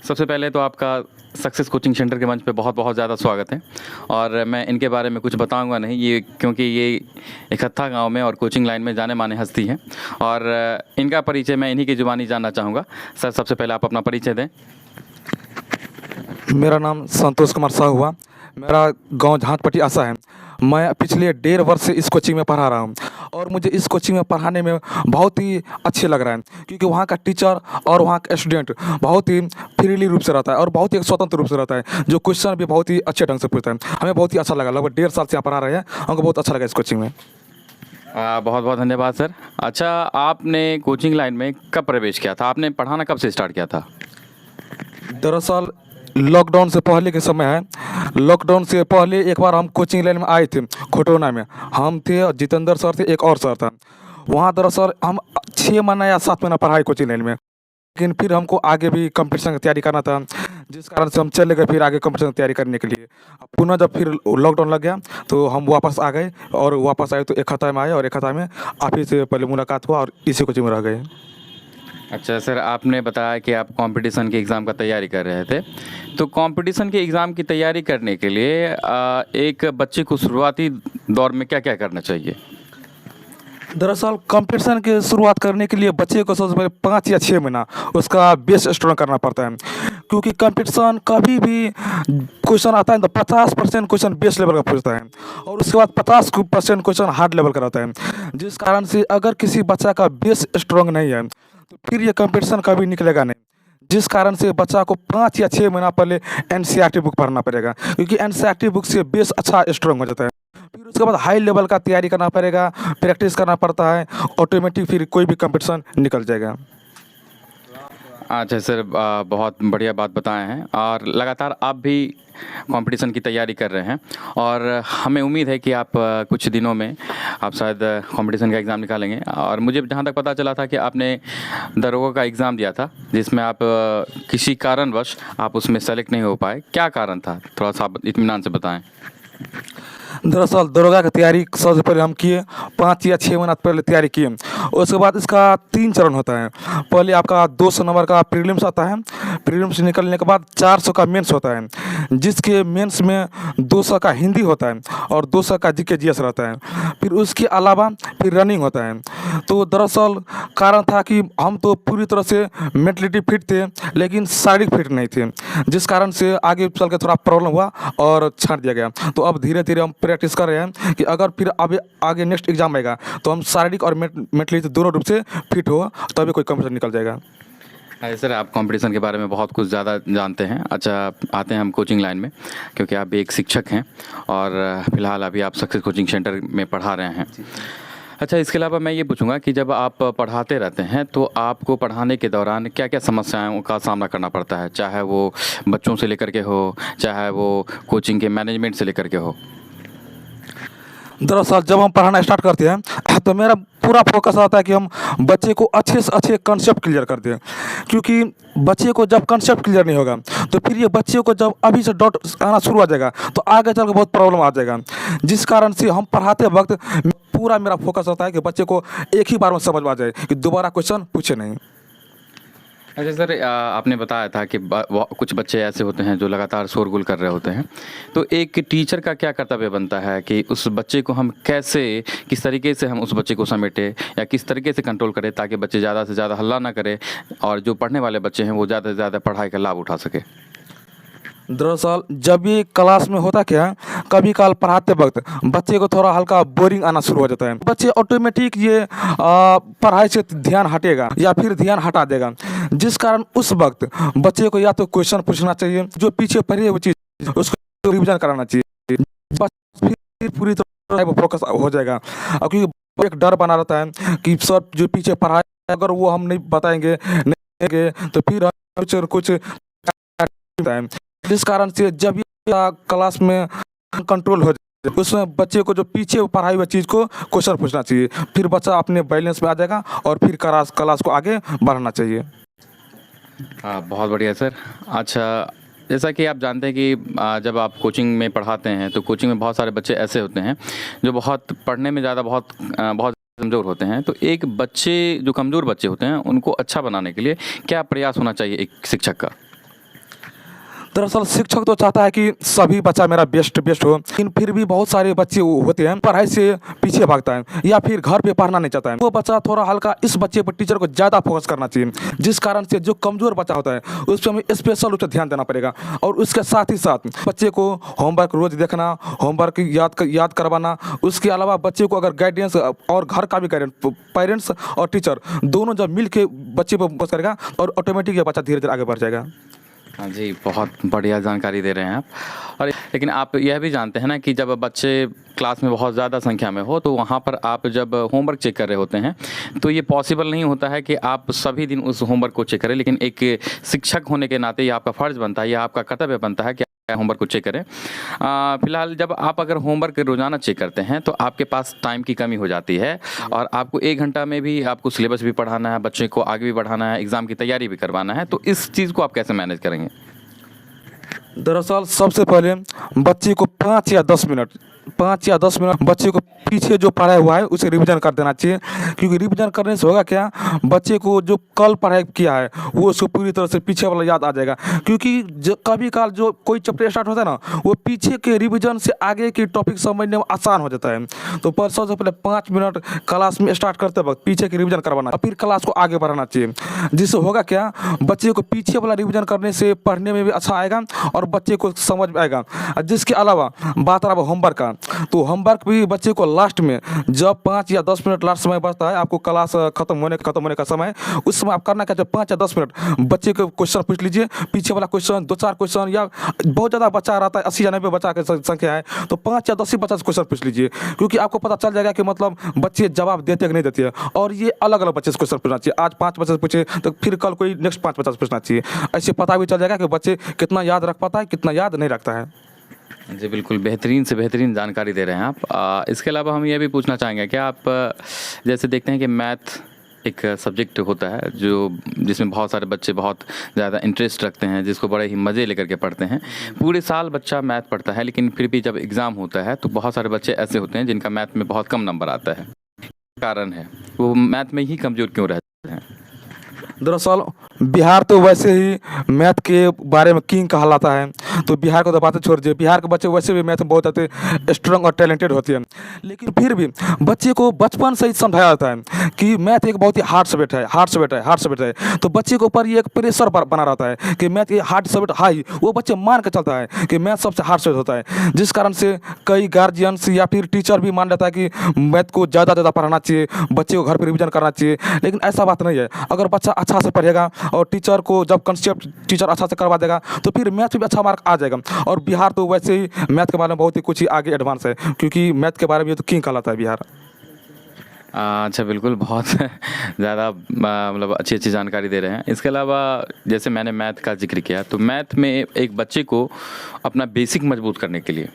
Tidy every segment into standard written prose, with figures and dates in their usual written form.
सबसे पहले तो आपका सक्सेस कोचिंग सेंटर के मंच पे बहुत बहुत ज़्यादा स्वागत है। और मैं इनके बारे में कुछ बताऊंगा नहीं, ये क्योंकि ये इकट्ठा गांव में और कोचिंग लाइन में जाने माने हस्ती हैं और इनका परिचय मैं इन्हीं की ज़ुबानी जानना चाहूँगा। सर, सबसे पहले आप अपना परिचय दें। मेरा नाम संतोष कुमार साहू हुआ। मेरा गांव झांटपट्टी आसा है। मैं पिछले 1.5 वर्ष से इस कोचिंग में पढ़ा रहा हूं और मुझे इस कोचिंग में पढ़ाने में बहुत ही अच्छे लग रहा है, क्योंकि वहां का टीचर और वहां का स्टूडेंट बहुत ही फ्रीली रूप से रहता है और बहुत ही स्वतंत्र रूप से रहता है, जो क्वेश्चन भी बहुत ही अच्छे ढंग से पूछता है। हमें बहुत ही अच्छा लगा। लगभग 1.5 साल से यहाँ पढ़ा रहे हैं, हमको बहुत अच्छा लगा इस कोचिंग में। बहुत बहुत धन्यवाद सर। अच्छा, आपने कोचिंग लाइन में कब प्रवेश किया था? आपने पढ़ाना कब से स्टार्ट किया था? दरअसल लॉकडाउन से पहले के समय है। लॉकडाउन से पहले एक बार हम कोचिंग लाइन में आए थे खोटोना में। हम थे और जितेंद्र सर थे, एक और सर था। वहाँ दरअसल हम 6 महीना या 7 महीना पढ़ाई कोचिंग लाइन में, लेकिन फिर हमको आगे भी कंपटीशन की तैयारी करना था, जिस कारण से हम चले गए फिर आगे कंपटीशन की तैयारी करने के लिए। पुनः जब फिर लॉकडाउन लग गया तो हम वापस आ गए और वापस आए तो एक खता में आए और एक खता में आप ही से पहले मुलाकात हुआ और इसी कोचिंग में रह गए। अच्छा सर, आपने बताया कि आप कंपटीशन के एग्ज़ाम का तैयारी कर रहे थे, तो कंपटीशन के एग्ज़ाम की तैयारी करने के लिए एक बच्चे को शुरुआती दौर में क्या क्या करना चाहिए? दरअसल कंपटीशन की शुरुआत करने के लिए बच्चे को सबसे पहले 5 या 6 महीना उसका बेस स्ट्रॉन्ग करना पड़ता है, क्योंकि कंपटीशन कभी भी क्वेश्चन आता है तो 50% क्वेश्चन बेस लेवल का पूछता है और उसके बाद 50% क्वेश्चन हार्ड लेवल का रहता है, जिस कारण से अगर किसी बच्चा का बेस स्ट्रॉन्ग नहीं है तो फिर ये कंपटीशन कभी निकलेगा नहीं। जिस कारण से बच्चा को 5 या 6 महीना पहले एनसीईआरटी बुक पढ़ना पड़ेगा, क्योंकि एनसीईआरटी बुक से बेस अच्छा स्ट्रॉन्ग हो जाता है। फिर उसके बाद हाई लेवल का तैयारी करना पड़ेगा, प्रैक्टिस करना पड़ता है, ऑटोमेटिक फिर कोई भी कंपटीशन निकल जाएगा। अच्छा सर, बहुत बढ़िया बात बताए हैं और लगातार आप भी कंपटीशन की तैयारी कर रहे हैं और हमें उम्मीद है कि आप कुछ दिनों में आप शायद कंपटीशन का एग्ज़ाम निकालेंगे। और मुझे जहाँ तक पता चला था कि आपने दरोगा का एग्ज़ाम दिया था, जिसमें आप किसी कारणवश आप उसमें सेलेक्ट नहीं हो पाए। क्या कारण था, थोड़ा सा आप इत्मीनान से बताएं। दरअसल दरोगा की तैयारी सबसे पहले हम किए, 5 या 6 महीना पहले तैयारी किए। उसके बाद इसका 3 चरण होता है। पहले आपका 200 नंबर का प्रीलिम्स आता है। प्रीलिम्स निकलने के बाद 400 का मेंस होता है, जिसके मेंस में 200 का हिंदी होता है और 200 का जीके जीएस रहता है। फिर उसके अलावा फिर रनिंग होता है। तो दरअसल कारण था कि हम तो पूरी तरह से मेंटलिटी फिट थे, लेकिन शारीरिक फिट नहीं थे, जिस कारण से आगे चल के थोड़ा प्रॉब्लम हुआ और छांट दिया गया। तो अब धीरे धीरे हम प्रैक्टिस कर रहे हैं कि अगर फिर अब आगे नेक्स्ट एग्जाम आएगा तो हम शारीरिक और मेंटली दोनों रूप से फिट हो, तभी कोई कंपटीशन निकल जाएगा। अरे सर, आप कंपटीशन के बारे में बहुत कुछ ज़्यादा जानते हैं। अच्छा, आते हैं हम कोचिंग लाइन में, क्योंकि आप भी एक शिक्षक हैं और फिलहाल अभी आप सक्सेस कोचिंग सेंटर में पढ़ा रहे हैं। अच्छा, इसके अलावा मैं ये पूछूंगा कि जब आप पढ़ाते रहते हैं तो आपको पढ़ाने के दौरान क्या क्या समस्याओं का सामना करना पड़ता है, चाहे वो बच्चों से लेकर के हो, चाहे वो कोचिंग के मैनेजमेंट से लेकर के हो? दरअसल जब हम पढ़ाना स्टार्ट करते हैं तो मेरा पूरा फोकस रहता है कि हम बच्चे को अच्छे से अच्छे कंसेप्ट क्लियर कर दें, क्योंकि बच्चे को जब कंसेप्ट क्लियर नहीं होगा तो फिर ये बच्चे को जब अभी से डाउट आना शुरू हो जाएगा तो आगे चल के बहुत प्रॉब्लम आ जाएगा। जिस कारण से हम पढ़ाते वक्त पूरा मेरा फोकस रहता है कि बच्चे को एक ही बार में समझ में आ जाए कि दोबारा क्वेश्चन पूछे नहीं। अच्छा सर, आपने बताया था कि कुछ बच्चे ऐसे होते हैं जो लगातार शोरगुल कर रहे होते हैं, तो एक टीचर का क्या कर्तव्य बनता है कि उस बच्चे को हम कैसे, किस तरीके से हम उस बच्चे को समेटें या किस तरीके से कंट्रोल करें ताकि बच्चे ज़्यादा से ज़्यादा हल्ला ना करें और जो पढ़ने वाले बच्चे हैं वो ज़्यादा से ज़्यादा पढ़ाई का लाभ उठा सके? दरअसल जब ये क्लास में होता क्या, कभी काल पढ़ाते वक्त बच्चे को थोड़ा हल्का बोरिंग आना शुरू हो जाता है। बच्चे ऑटोमेटिक ये पढ़ाई से ध्यान हटेगा या फिर ध्यान हटा देगा, जिस कारण उस वक्त बच्चे को या तो क्वेश्चन पूछना चाहिए, जो पीछे पढ़ी है वो चीज़ उसको रिविजन कराना चाहिए। फिर पूरी तरह वो फोकस हो जाएगा। और क्योंकि एक डर बना रहता है कि सब जो पीछे पढ़ाई अगर वो हम नहीं बताएंगे नहीं देंगे तो फिर कुछ जिस कारण से जब ये क्लास में कंट्रोल हो जाए उसमें बच्चे को जो पीछे पढ़ाई हुई चीज़ को क्वेश्चन पूछना चाहिए, फिर बच्चा अपने बैलेंस में आ जाएगा और फिर क्लास को आगे बढ़ाना चाहिए। हाँ, बहुत बढ़िया सर। अच्छा, जैसा कि आप जानते हैं कि जब आप कोचिंग में पढ़ाते हैं तो कोचिंग में बहुत सारे बच्चे ऐसे होते हैं जो बहुत पढ़ने में ज़्यादा बहुत कमज़ोर होते हैं, तो एक बच्चे जो कमज़ोर बच्चे होते हैं उनको अच्छा बनाने के लिए क्या प्रयास होना चाहिए एक शिक्षक का? दरअसल शिक्षक तो चाहता है कि सभी बच्चा मेरा बेस्ट बेस्ट हो, लेकिन फिर भी बहुत सारे बच्चे होते हैं पढ़ाई से पीछे भागता है या फिर घर पे पढ़ना नहीं चाहता है। वो बच्चा थोड़ा हल्का इस बच्चे पर टीचर को ज़्यादा फोकस करना चाहिए, जिस कारण से जो कमज़ोर बच्चा होता है उस पर हमें स्पेशल रूप से ध्यान देना पड़ेगा। और उसके साथ ही साथ बच्चे को होमवर्क रोज़ देखना, होमवर्क याद करवाना। उसके अलावा बच्चे को अगर गाइडेंस और घर का भी गाइडेंस, पेरेंट्स और टीचर दोनों जब मिल के बच्चे पर फोकस करेगा और ऑटोमेटिक ये बच्चा धीरे धीरे आगे बढ़ जाएगा। हाँ जी, बहुत बढ़िया जानकारी दे रहे हैं आप। और लेकिन आप यह भी जानते हैं ना कि जब बच्चे क्लास में बहुत ज़्यादा संख्या में हो तो वहाँ पर आप जब होमवर्क चेक कर रहे होते हैं तो ये पॉसिबल नहीं होता है कि आप सभी दिन उस होमवर्क को चेक करें, लेकिन एक शिक्षक होने के नाते ये आपका फ़र्ज़ बनता है या आपका कर्तव्य बनता है कि होमवर्क को चेक करें। फिलहाल जब आप अगर होमवर्क रोज़ाना चेक करते हैं तो आपके पास टाइम की कमी हो जाती है और आपको 1 घंटा में भी आपको सिलेबस भी पढ़ाना है, बच्चे को आगे भी बढ़ाना है, एग्ज़ाम की तैयारी भी करवाना है, तो इस चीज़ को आप कैसे मैनेज करेंगे? दरअसल सबसे पहले बच्चे को 5 या 10 मिनट बच्चे को पीछे जो पढ़ाई हुआ है उसे रिवीजन कर देना चाहिए। क्योंकि रिवीजन करने से होगा क्या, बच्चे को जो कल पढ़ाई किया है वो उसको पूरी तरह से पीछे वाला याद आ जाएगा। क्योंकि कभी काल जो कोई चैप्टर स्टार्ट होता है ना, वो पीछे के रिवीजन से आगे की टॉपिक समझने में आसान हो जाता है। तो पर सबसे पहले 5 मिनट क्लास में स्टार्ट करते वक्त पीछे की रिवीजन करवाना, फिर क्लास को आगे बढ़ाना चाहिए। जिससे होगा क्या, बच्चे को पीछे वाला रिवीजन करने से पढ़ने में भी अच्छा आएगा और बच्चे को समझ में आएगा। जिसके अलावा बात रहा होमवर्क का, तो होमवर्क भी बच्चे को लास्ट में जब 5 या 10 मिनट लास्ट समय बचता है, आपको क्लास खत्म होने का समय, उस समय आप करना क्या, जब 5 या 10 मिनट बच्चे को क्वेश्चन पूछ लीजिए, पीछे वाला क्वेश्चन 2-4 क्वेश्चन, या बहुत ज़्यादा बच्चा रहता है 80 या 90 बच्चा की संख्या है तो 5 या 10 ही बच्चा से क्वेश्चन पूछ लीजिए। क्योंकि आपको पता चल जाएगा कि मतलब बच्चे जवाब देते कि नहीं देते हैं, और ये अलग अलग बच्चे से क्वेश्चन पूछना चाहिए। आज 5 बच्चे से पूछे तो फिर कल कोई नेक्स्ट 5 बच्चा से पूछना चाहिए। ऐसे पता भी चल जाएगा कि बच्चे कितना याद रख पाता है, कितना याद नहीं रखता है। जी बिल्कुल, बेहतरीन से बेहतरीन जानकारी दे रहे हैं आप। इसके अलावा हम ये भी पूछना चाहेंगे कि आप जैसे देखते हैं कि मैथ एक सब्जेक्ट होता है जिसमें बहुत सारे बच्चे बहुत ज़्यादा इंटरेस्ट रखते हैं, जिसको बड़े ही मज़े लेकर के पढ़ते हैं। पूरे साल बच्चा मैथ पढ़ता है, लेकिन फिर भी जब एग्ज़ाम होता है तो बहुत सारे बच्चे ऐसे होते हैं जिनका मैथ में बहुत कम नंबर आता है। कारण है वो मैथ में ही कमज़ोर क्यों रहते हैं? दरअसल बिहार तो वैसे ही मैथ के बारे में किंग कहलाता है, तो बिहार को तो बातें छोड़ दीजिए। बिहार के बच्चे वैसे भी मैथ में बहुत ज़्यादा स्ट्रांग और टैलेंटेड होते हैं, लेकिन फिर भी बच्चे को बचपन से ही समझाया जाता है कि मैथ एक बहुत ही हार्ड सब्जेक्ट है। तो बच्चे के ऊपर ये एक प्रेशर बना रहता है कि मैथ ये हार्ड सब्जेक्ट हाई, वो बच्चे मान के चलता है कि मैथ सबसे हार्ड सब्जेक्ट होता है। जिस कारण से कई गार्जियंस या फिर टीचर भी मान लेता है कि मैथ को ज़्यादा पढ़ाना चाहिए, बच्चे को घर पर रिविजन करना चाहिए। लेकिन ऐसा बात नहीं है। अगर बच्चा अच्छा से पढ़ेगा और टीचर को जब कंसेप्ट टीचर अच्छा से करवा देगा तो फिर मैथ में भी अच्छा मार्क आ जाएगा। और बिहार तो वैसे ही मैथ के बारे में बहुत ही कुछ ही आगे एडवांस है, क्योंकि मैथ के बारे में ये तो किंग कहलाता है बिहार। अच्छा, बिल्कुल, बहुत ज़्यादा मतलब अच्छी जानकारी दे रहे हैं। इसके अलावा जैसे मैंने मैथ का जिक्र किया, तो मैथ में एक बच्चे को अपना बेसिक मजबूत करने के लिए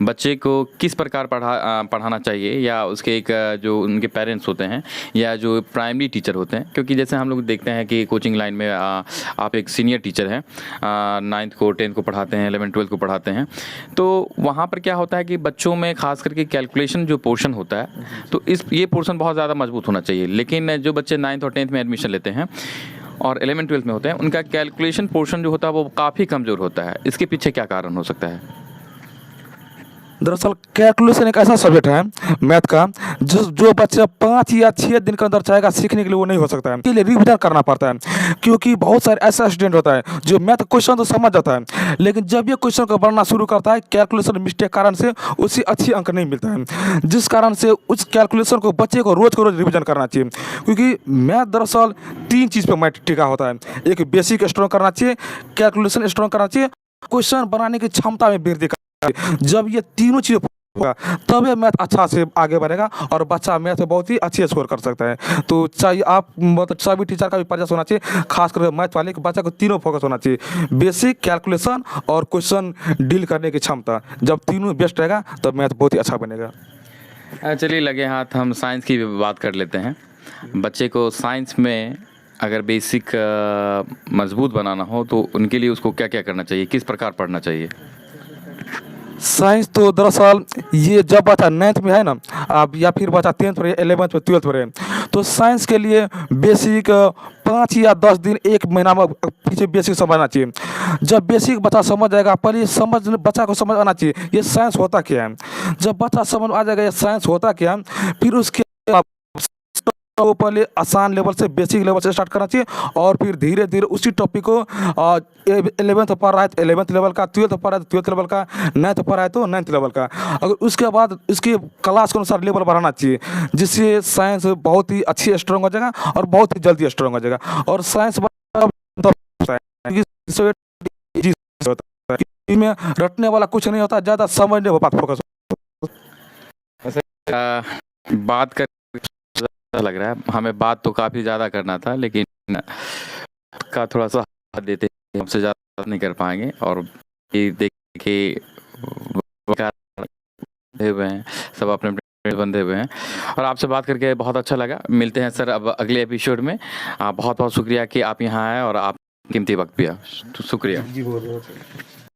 बच्चे को किस प्रकार पढ़ाना चाहिए, या उसके एक जो उनके पेरेंट्स होते हैं या जो प्राइमरी टीचर होते हैं, क्योंकि जैसे हम लोग देखते हैं कि कोचिंग लाइन में आप एक सीनियर टीचर हैं, 9th को 10th को पढ़ाते हैं, 11th 12th को पढ़ाते हैं, तो वहाँ पर क्या होता है कि बच्चों में खास करके कैलकुलेशन जो पोर्शन होता है, तो ये पोर्शन बहुत ज़्यादा मजबूत होना चाहिए। लेकिन जो बच्चे 9th और 10th में एडमिशन लेते हैं और 11th 12th में होते हैं, उनका कैलकुलेशन पोर्शन जो होता है वो काफ़ी कमज़ोर होता है। इसके पीछे क्या कारण हो सकता है? दरअसल कैलकुलेशन एक ऐसा सब्जेक्ट है मैथ का जो बच्चा 5 या 6 दिन के अंदर चाहेगा सीखने के लिए वो नहीं हो सकता है। इसके लिए रिविजन करना पड़ता है, क्योंकि बहुत सारे ऐसा स्टूडेंट होता है जो मैथ क्वेश्चन तो समझ जाता है, लेकिन जब ये क्वेश्चन को बनना शुरू करता है कैलकुलेशन मिस्टेक कारण से उसे अच्छी अंक नहीं मिलता है। जिस कारण से उस कैलकुलेशन को बच्चे को रोज़ रिविजन करना चाहिए। क्योंकि मैथ दरअसल 3 चीज़ पर मैथ टिका होता है। एक बेसिक स्ट्रॉन्ग करना चाहिए, कैलकुलेशन स्ट्रॉन्ग करना चाहिए, क्वेश्चन बनाने की क्षमता में वृद्धि। जब ये तीनों चीज़ होगा तब ये मैथ अच्छा से आगे बढ़ेगा और बच्चा मैथ में बहुत ही अच्छे स्कोर कर सकता है। तो चाहिए आप मतलब सभी टीचर का भी प्रयास होना चाहिए, खास कर मैथ वाले के बच्चा को तीनों फोकस होना चाहिए, बेसिक, कैलकुलेशन और क्वेश्चन डील करने की क्षमता। जब तीनों बेस्ट रहेगा तब मैथ बहुत ही अच्छा बनेगा। चलिए लगे हाथ हम साइंस की भी बात कर लेते हैं। बच्चे को साइंस में अगर बेसिक मजबूत बनाना हो तो उनके लिए उसको क्या क्या करना चाहिए, किस प्रकार पढ़ना चाहिए? साइंस तो दरअसल ये जब बच्चा 9th में है ना, अब या फिर बच्चा 10th में 11th में 12th में रहे, तो साइंस के लिए बेसिक 5 या 10 दिन 1 महीना में पीछे बेसिक समझना चाहिए। जब बेसिक बच्चा समझ जाएगा, पहले बच्चा को समझ आना चाहिए ये साइंस होता क्या है। जब बच्चा समझ आ जाएगा ये साइंस होता क्या है, फिर उसके वो पहले आसान लेवल से, बेसिक लेवल से स्टार्ट करना चाहिए और फिर धीरे धीरे उसी टॉपिक को 11th पढ़ रहा है तो 11th लेवल का, 12th पढ़ रहा है तो 12th लेवल का, 9th पढ़ रहा है तो 9th लेवल का। अगर उसके बाद इसकी क्लास के अनुसार लेवल बढ़ाना चाहिए, जिससे साइंस बहुत ही अच्छी स्ट्रांग हो जाएगा और बहुत ही जल्दी स्ट्रांग हो जाएगा। और साइंस में रटने वाला कुछ नहीं होता, ज़्यादा समझने पर बात फोकस। बात कर लग रहा है हमें, बात तो काफ़ी ज़्यादा करना था लेकिन का थोड़ा सा हाथ देते हमसे ज़्यादा नहीं कर पाएंगे। और ये देखिए हुए हैं सब, अपने अपने बंधे हुए हैं। और आपसे बात करके बहुत अच्छा लगा। मिलते हैं सर अब अगले एपिसोड में। बहुत बहुत शुक्रिया कि आप यहाँ आए और आप कीमती वक्त दिया। शुक्रिया जी बहुत।